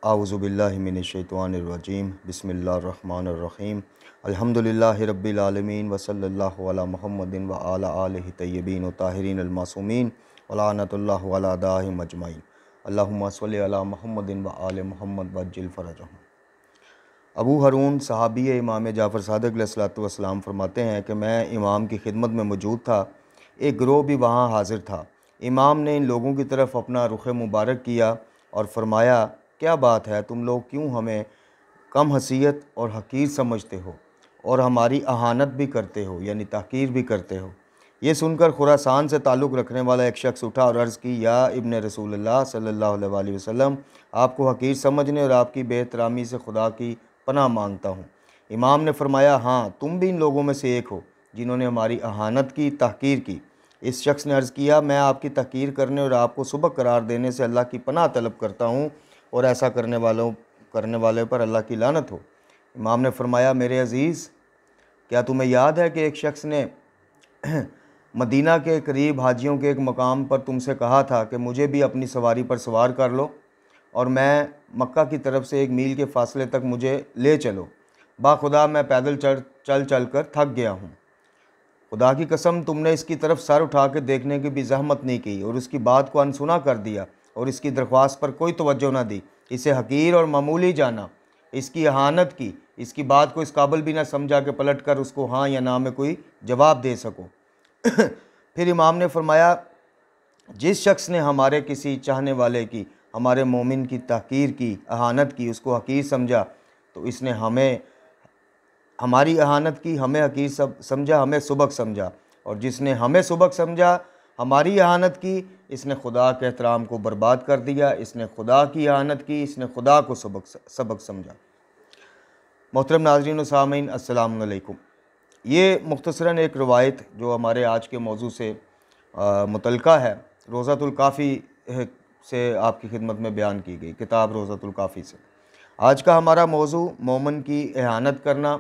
आऊज़ुबिल्लाहि मिनश्शैतानिर्रजीम बिस्मिल्लाहिर्रहमानिर्रहीम अल्हम्दुलिल्लाहि रब्बिल आलमीन व सल्लल्लाहु अला मुहम्मदिन व अला आलिहि तय्यबीन व ताहिरीन अल मासूमीन व लानतुल्लाहि अला अदाहिम अजमईन अल्लाहुम्मा सल्लि अला मुहम्मदिन व आलि मुहम्मद वअज्जिल फ़रजहुम। अबू हारून सहाबी इमाम जाफ़र सादिक़ अलैहिस्सलातु वस्सलाम फरमाते हैं कि मैं इमाम की खिदमत में मौजूद था। एक गिरोह भी वहाँ हाज़िर था। इमाम ने इन लोगों की तरफ अपना रुख़ मुबारक किया और फरमाया, क्या बात है, तुम लोग क्यों हमें कम हसीयत और हकीर समझते हो और हमारी अहानत भी करते हो, यानी तहकीर भी करते हो। ये सुनकर खुरासान से ताल्लुक़ रखने वाला एक शख्स उठा और अर्ज़ की, या इब्न रसूलुल्लाह सल्लल्लाहु अलैहि वसल्लम, आपको हकीर समझने और आपकी बेहतरामी से खुदा की पनाह मांगता हूँ। इमाम ने फरमाया, हाँ, तुम भी इन लोगों में से एक हो जिन्होंने हमारी अहानत की, तहकीर की। इस शख्स ने अर्ज़ किया, मैं आपकी तहकीर करने और आपको सुबक करार देने से अल्लाह की पनाह तलब करता हूँ और ऐसा करने वाले पर अल्लाह की लानत हो। इमाम ने फरमाया, मेरे अज़ीज़, क्या तुम्हें याद है कि एक शख्स ने मदीना के करीब हाजियों के एक मकाम पर तुमसे कहा था कि मुझे भी अपनी सवारी पर सवार कर लो और मैं मक्का की तरफ से 1 मील के फ़ासले तक मुझे ले चलो। बाखुदा मैं पैदल चल कर थक गया हूँ। खुदा की कसम, तुमने इसकी तरफ सर उठा के देखने की भी जहमत नहीं की और उसकी बात को अनसुना कर दिया और इसकी दरख्वास्त पर कोई तवज्जो ना दी। इसे हकीर और मामूली जाना, इसकी अहानत की, इसकी बात को इस काबिल भी ना समझा कि पलट कर उसको हाँ या ना में कोई जवाब दे सको। फिर इमाम ने फरमाया, जिस शख्स ने हमारे किसी चाहने वाले की, हमारे मोमिन की तहकीर की, अहानत की, उसको हकीर समझा, तो इसने हमारी अहानत की, हमें हकीर समझा, हमें सुबक समझा, और जिसने हमें सुबक समझा, हमारी अहानत की, इसने खुदा के एहतराम को बर्बाद कर दिया। इसने खुदा की अहानत की, इसने खुदा को सबक समझा। मोहतरम नाज़रीन व सामीन, अस्सलाम वालेकुम। ये मुख्तसरन एक रवायत जो हमारे आज के मौजू से मुतल्लिक़ा है, रोज़ातुल काफ़ी से आपकी खिदमत में बयान की गई, किताब रोज़ातुल काफ़ी से। आज का हमारा मौजू मोमिन की एहानत करना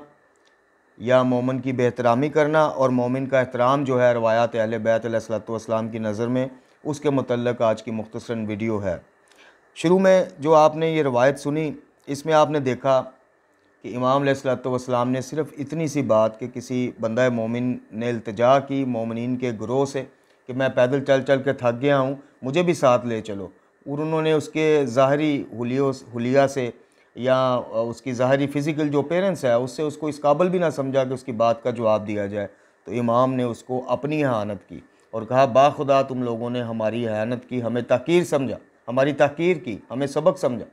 या मोमिन की बेहतरामी करना और मोमिन का एहतराम जो है रवायात अहले बैत अलैहिस्सलातु वस्सलाम की नज़र में, उसके मुतल्लिक़ आज की मुख्तसरन वीडियो है। शुरू में जो आपने ये रवायत सुनी, इसमें आपने देखा कि इमाम अलैहिस्सलातु वस्सलाम ने सिर्फ़ इतनी सी बात कि किसी बंदा मोमिन ने इल्तिजा की मोमिनीन के गिरोह से कि मैं पैदल चल के थक गया हूँ, मुझे भी साथ ले चलो, और उन्होंने उसके ज़ाहरी हुलिया से या उसकी ज़ाहरी फ़िज़िकल जो पेरेंट्स है उससे उसको इस काबिल भी ना समझा कि उसकी बात का जवाब दिया जाए। तो इमाम ने उसको अपनी एहानत की और कहा, बाखुदा तुम लोगों ने हमारी एहानत की, हमें तहकीर समझा, हमारी तहकीर की, हमें सबक समझा।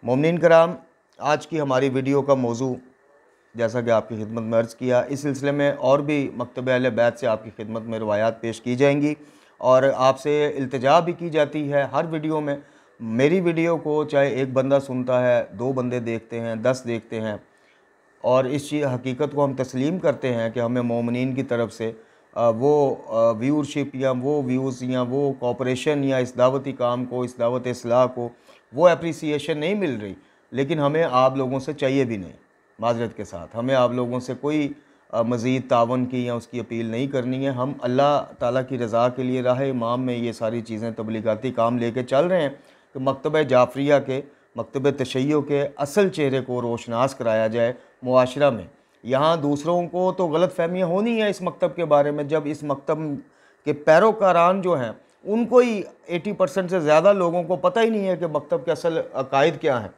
मोमिनीन कराम, आज की हमारी वीडियो का मौजू जैसा कि आपकी खिदमत में अर्ज़ किया, इस सिलसिले में और भी मकतब अहले बैत से आपकी खिदमत में रवायात पेश की जाएंगी और आपसे इल्तिजा भी की जाती है हर वीडियो में। मेरी वीडियो को चाहे एक बंदा सुनता है, 2 बंदे देखते हैं, 10 देखते हैं, और इस हकीकत को हम तस्लीम करते हैं कि हमें मोमिनीन की तरफ से वो व्यूअरशिप या वो व्यूज़ या वो कोऑपरेशन या इस दावती काम को, इस दावत इस्लाह को वो एप्रिसिएशन नहीं मिल रही, लेकिन हमें आप लोगों से चाहिए भी नहीं। माज़रत के साथ हमें आप लोगों से कोई मज़ीद तावन की या उसकी अपील नहीं करनी है। हम अल्लाह ताला की रज़ा के लिए राह इमाम में ये सारी चीज़ें तबलीगाती काम लेके चल रहे हैं कि मकतब जाफ़रिया के, मकतब तशय्यो के असल चेहरे को रोशनास कराया जाए मुआशरा में। यहाँ दूसरों को तो गलत फ़हमियाँ होनी है इस मकतब के बारे में, जब इस मकतब के पैरोकारान जो हैं उनको ही 80% से ज़्यादा लोगों को पता ही नहीं है कि मकतब के असल अकायद क्या हैं,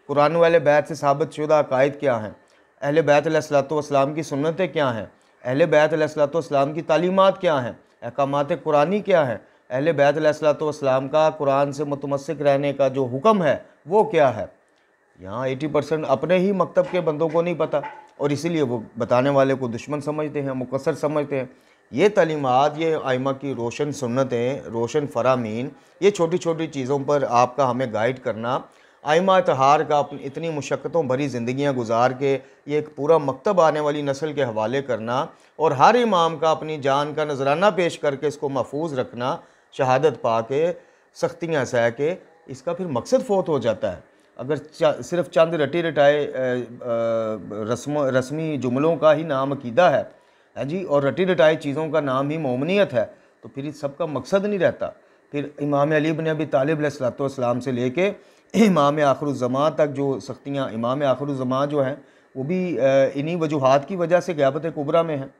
कुरान वाले बैत से साबित शुदा अकायद क्या हैं, अहले बैत अलैहिस्सलातु वस्सलाम की सुन्नतें क्या हैं, अहले बैत अलैहिस्सलातु वस्सलाम की तालीमात क्या हैं, अहकामात कुरानी क्या हैं, अहले बैत अलैहिस्सलातु वस्सलाम का कुरान से मुतमस्सिक रहने का जो हुक्म है वो क्या है। यहाँ 80% अपने ही मकतब के बंदों को नहीं पता और इसीलिए वो बताने वाले को दुश्मन समझते हैं, मुकस्सर समझते हैं। ये तालीमात, ये आइमा की रोशन सुन्नतें, रोशन फरामीन, ये छोटी छोटी चीज़ों पर आपका हमें गाइड करना, आइमा तहार का अपनी इतनी मुशक्क़तों भरी ज़िंदगियाँ गुजार के ये एक पूरा मकतब आने वाली नस्ल के हवाले करना और हर इमाम का अपनी जान का नजराना पेश करके इसको महफूज रखना, शहादत पा के, सख्तियाँ सह के, इसका फिर मकसद फ़ौत हो जाता है। अगर सिर्फ चंद रटी रटाए रस्मी जुमलों का ही नाम अकीदा है जी, और रटी रटाई चीज़ों का नाम ही मोमनीयत है, तो फिर इस सब का मकसद नहीं रहता। फिर इमाम अली इब्न अबी तालिब अलैहिस्सलातु वस्सलाम से लेके इमाम आखिरुज़्ज़मां तक जो सख्तियाँ, इमाम आखिरुज़्ज़मां जो हैं वो भी इन्हीं वजूहात की वजह से क़यामत कुबरा में हैं।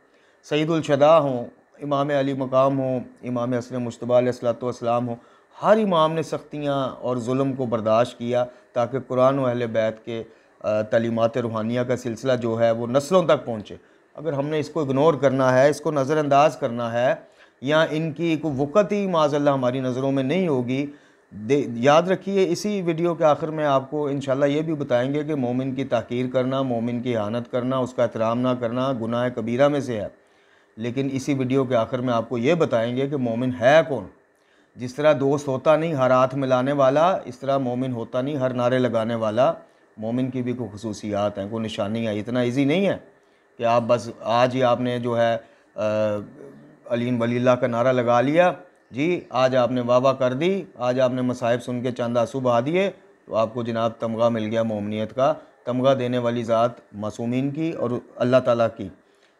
सैयदुल शदा हों, इमाम अली मकाम हों, इमाम हसन मुज्तबा अलैहिस्सलातु वस्सलाम हों, हर इमाम ने सख्तियाँ और जुल्म को बर्दाश्त किया ताकि कुरान व अहले बैत के तालीमात रूहानिया का सिलसिला जो है वो नस्लों तक पहुँचे। अगर हमने इसको इग्नोर करना है, इसको नज़रअंदाज करना है, या इनकी कोई वक़्त ही माज़अल्लाह हमारी नज़रों में नहीं होगी, याद रखिए इसी वीडियो के आखिर में आपको इंशाल्लाह ये भी बताएंगे कि मोमिन की ताक़ीर करना, मोमिन की इहानत करना, उसका एहतराम ना करना गुनाह कबीरा में से है। लेकिन इसी वीडियो के आखिर में आपको ये बताएंगे कि मोमिन है कौन। जिस तरह दोस्त होता नहीं हर हाथ मिलाने वाला, इस तरह मोमिन होता नहीं हर नारे लगाने वाला। मोमिन की भी कोई खुसूसियात हैं, कोई निशानियाँ। इतना ईजी नहीं है कि आप बस आज ही आपने जो है अलीन वलील्लाह का नारा लगा लिया जी, आज आपने वाह कर दी, आज आपने मसाहिब सुन के चंद आंसू बहा दिए तो आपको जनाब तमगा मिल गया मोमिनियत का। तमगा देने वाली ज़ात मासूमीन की और अल्लाह ताला की।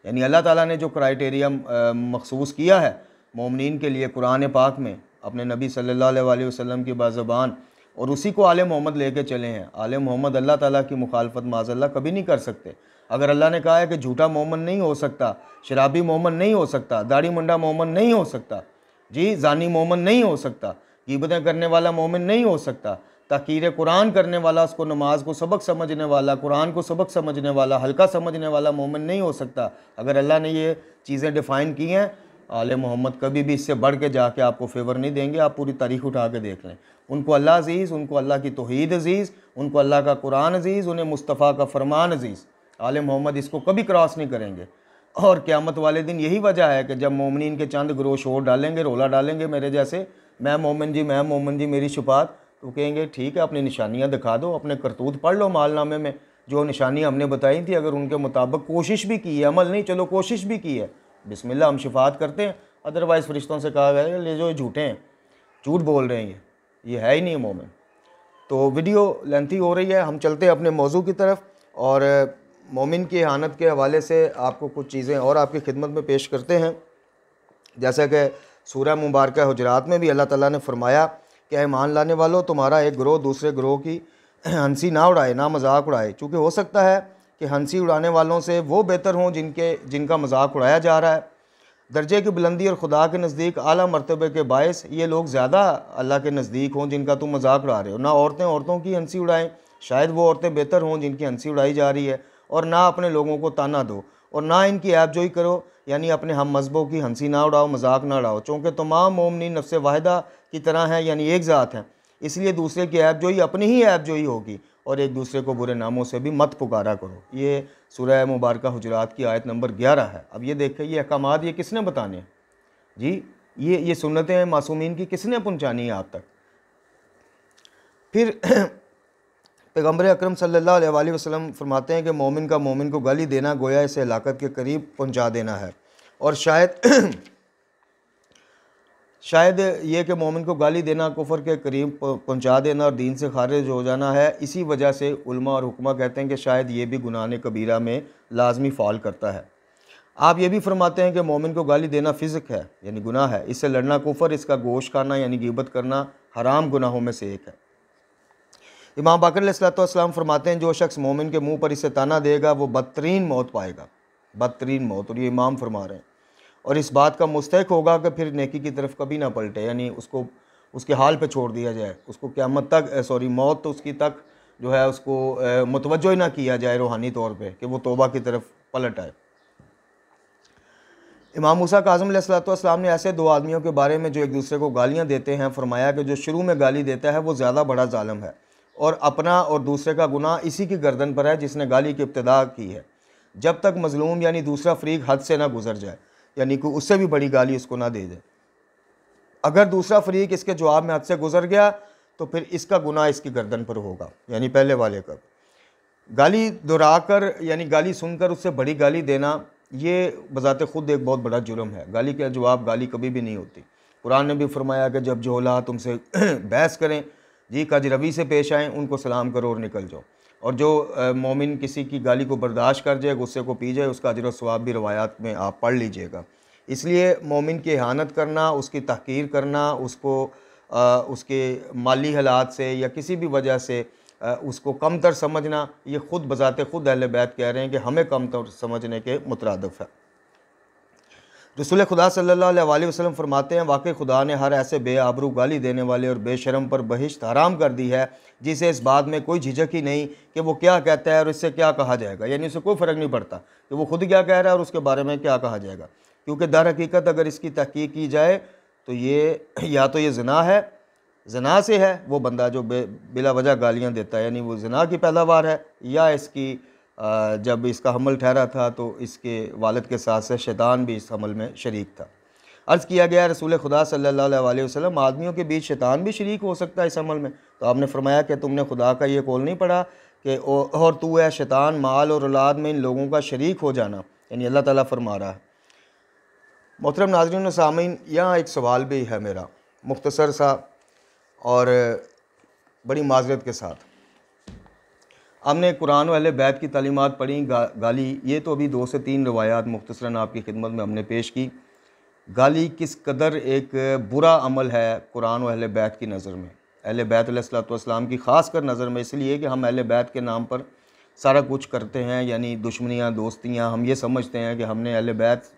यानी अल्लाह ताला ने जो क्राइटेरिया मखसूस किया है मोमिनीन के लिए कुरान पाक में अपने नबी सल्लल्लाहु अलैहि वसल्लम की बाज़बान, और उसी को आले मोहम्मद लेके चले हैं। आले मोहम्मद अल्लाह ताला की मुखालफत माज़अल्लाह कभी नहीं कर सकते। अगर अल्लाह ने कहा है कि झूठा मोहम्मद नहीं हो सकता, शराबी मोहम्मद नहीं हो सकता, दाढ़ी मुंडा मोहम्मद नहीं हो सकता, जी जानी मोमिन नहीं हो सकता, ग़ीबतें करने वाला मोमिन नहीं हो सकता, ताकीर कुरान करने वाला, उसको नमाज को सबक समझने वाला, कुरान को सबक समझने वाला, हल्का समझने वाला मोमिन नहीं हो सकता। अगर अल्लाह ने ये चीज़ें डिफ़ाइन की हैं, आले मोहम्मद कभी भी इससे बढ़ के जाके आपको फेवर नहीं देंगे। आप पूरी तारीख़ उठा के देख लें। उनको अल्लाह अज़ीज़, उनको अल्लाह की तौहीद अज़ीज़, उनको अल्लाह का कुरान अज़ीज़, उन्हें मुस्तफ़ा का फरमान अज़ीज़। आले मोहम्मद इसको कभी क्रॉस नहीं करेंगे। और क़यामत वाले दिन यही वजह है कि जब मोमिनीन के चंद ग्रोह शोर डालेंगे, रोला डालेंगे मेरे जैसे, मैं मोमिन जी मेरी शुफात, तो कहेंगे ठीक है अपनी निशानियां दिखा दो, अपने करतूत पढ़ लो मालनामे में जो निशानियां हमने बताई थी। अगर उनके मुताबिक कोशिश भी की है, अमल नहीं, चलो कोशिश भी की है, बिस्मिल्लाह हम शिफात करते हैं। अदरवाइज़ फरिश्तों से कहा गया ले जो झूठे हैं, झूठ बोल रहे हैं, ये है ही नहीं मोमिन। तो वीडियो लेंथी हो रही है, हम चलते हैं अपने मौजू की तरफ और मोमिन की इहानत के हवाले से आपको कुछ चीज़ें और आपकी खिदमत में पेश करते हैं। जैसा कि सूरह मुबारक हुजरात में भी अल्लाह ताला ने फरमाया कि ईमान लाने वालों, तुम्हारा एक ग्रोह दूसरे ग्रोह की हंसी ना उड़ाए, ना मजाक उड़ाए। चूँकि हो सकता है कि हंसी उड़ाने वालों से वो बेहतर हों जिनका मजाक उड़ाया जा रहा है। दर्जे की बुलंदी और खुदा के नज़दीक आला मरतबे के बायस ये लोग ज़्यादा अल्लाह के नज़दीक हों जिनका तुम मजाक उड़ा रहे हो। ना औरतें औरतों की हंसी उड़ाएँ, शायद वो औरतें बेहतर हों जिनकी हंसी उड़ाई जा रही है। और ना अपने लोगों को ताना दो और ना इनकी ऐबजोई करो, यानी अपने हम मज़हबों की हंसी ना उड़ाओ, मजाक ना उड़ाओ। चूँकि तमाम मोमिनीन नफ्स वाहिदा की तरह हैं, यानी एक ज़ात हैं, इसलिए दूसरे की ऐबजोई अपनी ही ऐबजोई होगी और एक दूसरे को बुरे नामों से भी मत पुकारा करो। ये सूरह मुबारक हुजरात की आयत नंबर 11 है। अब ये देखें, ये अहकामात ये किसने बताने हैं जी? ये सुन्नतें मासूमीन की किसने पहुँचानी है आप तक? फिर पैगम्बर अकरम सल्लल्लाहु अलैहि वसल्लम फरमाते हैं कि मोमिन का मोमिन को गाली देना गोया इसे हलाकत के करीब पहुंचा देना है। और शायद ये कि मोमिन को गाली देना कुफर के करीब पहुंचा देना और दीन से खारिज हो जाना है। इसी वजह से उलमा और हुक्मा कहते हैं कि शायद ये भी गुनाह कबीरा में लाजमी फ़ाल करता है। आप ये भी फरमाते हैं कि मोमिन को गाली देना फ़िज़्क है, यानी गुनाह है। इससे लड़ना कुफर, इसका गोश्त खाना यानी ग़ीबत करना हराम गुनाहों में से एक है। इमाम बाकर अलैहिस्सलाम फरमाते हैं जो शख्स मोमिन के मुंह पर इसे ताना देगा वो बदतरीन मौत पाएगा, बदतरीन मौत। और ये इमाम फरमा रहे हैं और इस बात का मुस्तहिक होगा कि फिर नेकी की तरफ कभी ना पलटे, यानी उसको उसके हाल पे छोड़ दिया जाए, उसको क़यामत तक मौत तो उसकी तक जो है उसको मुतवज्जो ही ना किया जाए रूहानी तौर पे कि वो तौबा की तरफ पलट आए। इमाम मूसा काज़िम अलैहिस्सलाम ने ऐसे दो आदमियों के बारे में जो एक दूसरे को गालियाँ देते हैं फरमाया कि जो शुरू में गाली देता है वो ज़्यादा बड़ा ज़ालिम है और अपना और दूसरे का गुनाह इसी की गर्दन पर है जिसने गाली की इब्तिदा की है, जब तक मज़लूम यानी दूसरा फरीक हद से ना गुजर जाए, यानी कि उससे भी बड़ी गाली उसको ना दे दे। अगर दूसरा फरीक इसके जवाब में हद से गुजर गया तो फिर इसका गुनाह इसकी गर्दन पर होगा, यानी पहले वाले का। गाली दोहराकर यानी गाली सुनकर उससे बड़ी गाली देना ये बज़ाते ख़ुद एक बहुत बड़ा जुर्म है। गाली का जवाब गाली कभी भी नहीं होती। कुरान ने भी फरमाया कि जब जोला तुमसे बहस करें जी कजरवी से पेश आएँ, उनको सलाम करो और निकल जाओ। और जो मोमिन किसी की गाली को बर्दाश्त कर जाए, गुस्से को पी जाए, उसका अजर व सवाब भी रवायात में आप पढ़ लीजिएगा। इसलिए मोमिन की इहानत करना, उसकी तहकीर करना, उसको उसके माली हालात से या किसी भी वजह से उसको कमतर समझना, ये ख़ुद बज़ाते ख़ुद अहले बैत कह रहे हैं कि हमें कमतर समझने के मुतरादिफ है। रसूल खुदा सल्लल्लाहु अलैहि वसल्लम फरमाते हैं, वाकई खुदा ने हर ऐसे बेआबरू गाली देने वाले और बेशरम पर बहिश्त हराम कर दी है जिसे इस बात में कोई झिझक ही नहीं कि वो क्या कहता है और इससे क्या कहा जाएगा। यानी उसे कोई फ़र्क नहीं पड़ता कि वो खुद क्या कह रहा है और उसके बारे में क्या कहा जाएगा, क्योंकि दर हकीकत अगर इसकी तहकीक की जाए तो ये या तो ये ज़िना है, ज़िना से है वो बंदा जो बिला वजह गालियाँ देता है, यानी वो ज़िना की पैदावार है, या इसकी जब इसका हमल ठहरा था तो इसके वालिद के साथ से शैतान भी इस हमल में शरीक था। अर्ज़ किया गया रसूल खुदा सल्लल्लाहु अलैहि वसल्लम, आदमियों के बीच शैतान भी शरीक हो सकता है इस हमल में? तो आपने फरमाया कि तुमने खुदा का ये कौल नहीं पढ़ा कि और तू है शैतान माल और औलाद में इन लोगों का शरीक हो जाना, यानी अल्लाह ताला फरमा रहा है। मोहतरम नाज़रीन व सामीन, यहाँ एक सवाल भी है मेरा मुख्तसर सा और बड़ी माज़रत के साथ। हमने कुरान वाले बैत की तालीमात पढ़ी, गाली, ये तो अभी 2 से 3 रवायात मुख्तसरन आपकी खिदमत में हमने पेश की। गाली किस कदर एक बुरा अमल है कुरान व अहले बैत की नज़र में, अहले बैत अलैहिस्सलाम की ख़ास कर नज़र में, इसलिए कि हम अहले बैत के नाम पर सारा कुछ करते हैं, यानी दुश्मनियाँ दोस्तियाँ। हम ये समझते हैं कि हमने अहले बैत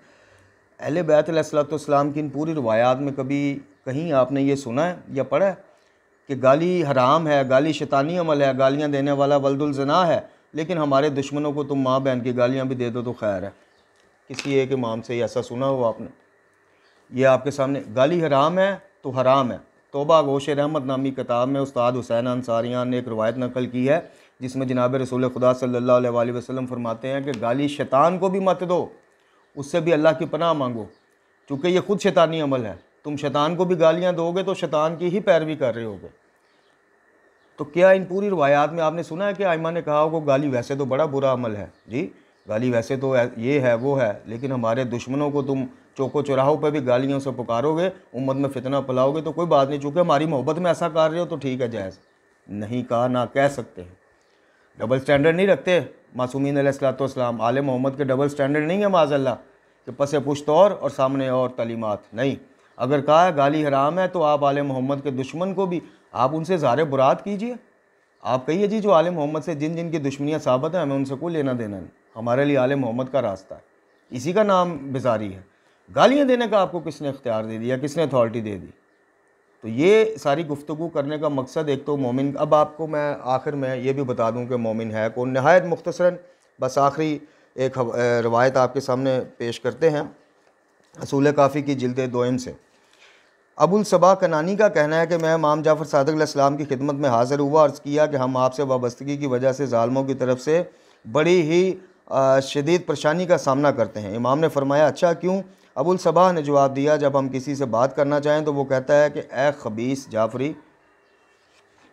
अलैहिस्सलाम की इन पूरी रवायात में कभी कहीं आपने ये सुना है या पढ़ा है कि गाली हराम है, गाली शैतानी अमल है, गालियाँ देने वाला वल्दुल ज़िना है, लेकिन हमारे दुश्मनों को तुम माँ बहन की गालियाँ भी दे दो तो खैर है? किसी एक इमाम से ऐसा सुना हो आपने? ये आपके सामने गाली हराम है तो हराम है। तौबा गोश रहमत नामी किताब में उस्ताद हुसैन अंसारियान ने एक रवायत नकल की है जिसमें जनाब रसूल खुदा सल्लल्लाहु अलैहि वसल्लम फरमाते हैं कि गाली शैतान को भी मत दो, उससे भी अल्लाह की पनाह मांगो, चूँकि ये ख़ुद शैतानी अमल है। तुम शैतान को भी गालियाँ दोगे तो शैतान की ही पैरवी कर रहे होगे। तो क्या इन पूरी रवायात में आपने सुना है कि आइमा ने कहा हो गाली वैसे तो बड़ा बुरा अमल है जी, गाली वैसे तो ये है वो है, लेकिन हमारे दुश्मनों को तुम चौको चौराहों पर भी गालियों से पुकारोगे, उम्मत में फितना फैलाओगे तो कोई बात नहीं, चूँकि हमारी मोहब्बत में ऐसा कर रहे हो तो ठीक है, जायज़ नहीं कहा ना कह सकते हैं। डबल स्टैंडर्ड नहीं रखते मासूमीन अलैहिस्सलाम, आले मोहम्मद के डबल स्टैंडर्ड नहीं है माज़अल्लाह कि पसे पुश्त और सामने और तालीमात नहीं। अगर कहा गाली हराम है तो आप आले मोहम्मद के दुश्मन को भी आप उनसे ज़ारे बुरात कीजिए, आप कहिए जी जो आले मोहम्मद से जिन जिन की दुश्मनियाँ साबित हैं हमें उनसे कोई लेना देना नहीं, हमारे लिए आले मोहम्मद का रास्ता है, इसी का नाम बेजारी है। गालियाँ देने का आपको किसने इख्तियार दे दिया, किसने अथॉरिटी दे दी? तो ये सारी गुफ्तगू करने का मकसद एक तो मोमिन, अब आपको मैं आखिर में ये भी बता दूँ कि मोमिन है कौन। नहायत मुख्तसरन बस आखिरी एक रवायत आपके सामने पेश करते हैं असूल काफ़ी की जिल्द 2 से। अबुल सबा कनानी का कहना है कि मैं इमाम जाफ़र सादिक़ अलैहिस्सलाम की खिदमत में हाज़िर हुआ, अर्ज़ किया कि हम आपसे वाबस्तगी की वजह से ज़ालिमों की तरफ से बड़ी ही शदीद परेशानी का सामना करते हैं। इमाम ने फरमाया, अच्छा क्यों? अबुल सबा ने जवाब दिया, जब हम किसी से बात करना चाहें तो वो कहता है कि ए खबीस जाफ़री,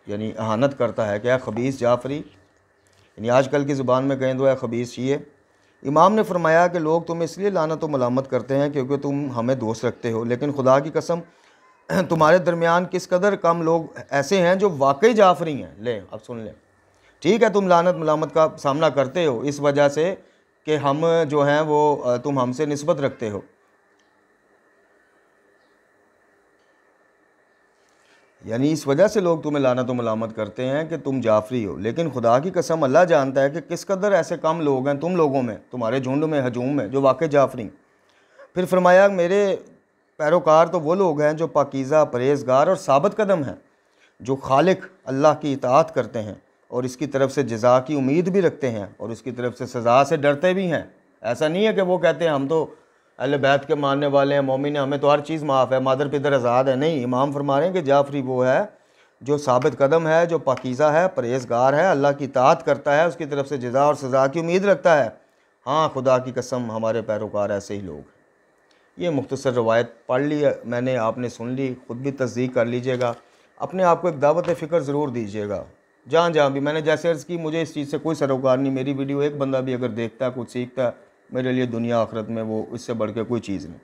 यानी अहानत करता है कि ए खबीस जाफ़री, यानी आजकल की ज़ुबान में कहें तो ए खबीस शीए। इमाम ने फरमाया कि लोग तुम्हें इसलिए लानत व मलामत करते हैं क्योंकि तुम हमें दोस्त रखते हो, लेकिन खुदा की कसम तुम्हारे दरमियान किस कदर कम लोग ऐसे हैं जो वाकई जाफरी हैं। ले अब सुन लें, ठीक है तुम लानत मलामत का सामना करते हो इस वजह से कि हम जो हैं वो तुम हमसे निस्बत रखते हो, यानी इस वजह से लोग तुम्हें लानत व मलामत करते हैं कि तुम जाफरी हो, लेकिन खुदा की कसम अल्लाह जानता है कि किस कदर ऐसे कम लोग हैं तुम लोगों में, तुम्हारे झुंड में हजूम में, जो वाकई जाफरी। फिर फरमाया मेरे पैरोकार तो वो लोग हैं जो पाकीज़ा परहेज़गार और साबित कदम हैं, जो खालिक अल्लाह की इताअत करते हैं और इसकी तरफ से जज़ा की उम्मीद भी रखते हैं और उसकी तरफ से सज़ा से डरते भी हैं। ऐसा नहीं है कि वो कहते हैं हम तो अहले बैत के मानने वाले हैं, मोमिन हैं, हमें तो हर चीज़ माफ़ है, मादर पिदर आज़ाद है। नहीं, इमाम फरमा रहे हैं कि जाफरी वो है जो साबित कदम है, जो पाकीज़ा है, परहेज़गार है, अल्लाह की इताअत करता है, उसकी तरफ से जज़ा और सज़ा की उम्मीद रखता है। हाँ, खुदा की कसम हमारे पैरोकार ऐसे ही लोग हैं। ये मुख्तसर रवायत पढ़ ली मैंने, आपने सुन ली, ख़ुद भी तस्दीक कर लीजिएगा, अपने आप को एक दावत फ़िक्र ज़रूर दीजिएगा। जहाँ जहाँ भी मैंने जैसे अर्ज़ की, मुझे इस चीज़ से कोई सरोकार नहीं, मेरी वीडियो एक बंदा भी अगर देखता है, कुछ सीखता है, मेरे लिए दुनिया आखिरत में वो इससे बढ़ के कोई चीज़ नहीं।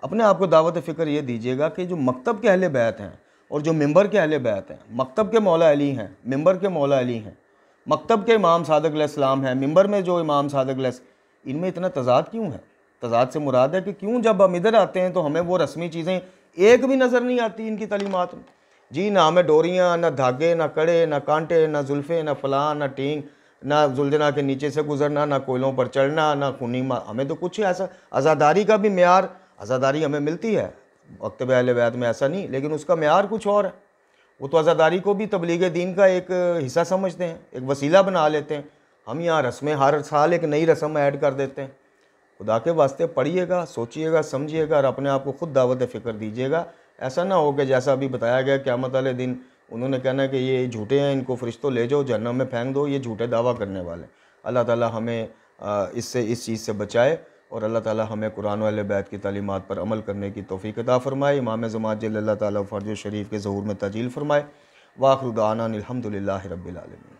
अपने आप को दावत फ़िक्र ये दीजिएगा कि जो मकतब के अहले बैत हैं और जो मिंबर के अहले बैत हैं, मकतब के मौला अली हैं, मिंबर के मौला अली हैं, मकतब के इमाम सादिक़ अलैहिस्सलाम हैं, मिंबर में जो इमाम सादिक़ अलैहिस्सलाम, इनमें इतना तज़ाद क्यों है? तज़ाद से मुराद है कि क्यों जब हम इधर आते हैं तो हमें वो रस्मी चीज़ें एक भी नज़र नहीं आती इनकी तालीमात में। जी ना हमें डोरियाँ, ना धागे, ना कड़े, ना कांटे, ना जुल्फ़े, ना फलां, ना टींग, ना जुलझना के नीचे से गुजरना, ना कोयलों पर चढ़ना, ना खूनी हमें तो कुछ ऐसा आज़ादारी का भी मेयार, आज़ादारी हमें मिलती है मकतब अहले बैत में, ऐसा नहीं, लेकिन उसका मेयार कुछ और है। वो तो आज़ादारी को भी तबलीग दीन का एक हिस्सा समझते हैं, एक वसीला बना लेते हैं। हम यहाँ रस्में हर साल एक नई रस्म ऐड कर देते हैं। खुदा के वास्ते पढ़िएगा, सोचिएगा, समझिएगा और अपने आप को खुद दावत फ़िक्र दीजिएगा। ऐसा ना हो कि जैसा अभी बताया गया क़यामत वाले दिन उन्होंने कहना है कि ये झूठे हैं, इनको फ़रिश्तों ले जाओ जहन्नम में फेंक दो, ये झूठे दावा करने वाले। अल्लाह ताला हमें इस चीज़ से बचाए और अल्लाह ताला हमें कुरान वाले बैत की तालीमात पर अमल करने की तौफ़ीक़ अता फ़रमाए। इमाम ज़मात जल्लल्लाहु ताला फ़र्ज शरीफ के ज़हूर में ताजील फ़रमाए। वाखिर दावाना अनिल हम्दुलिल्लाहि रब्बिल आलमीन।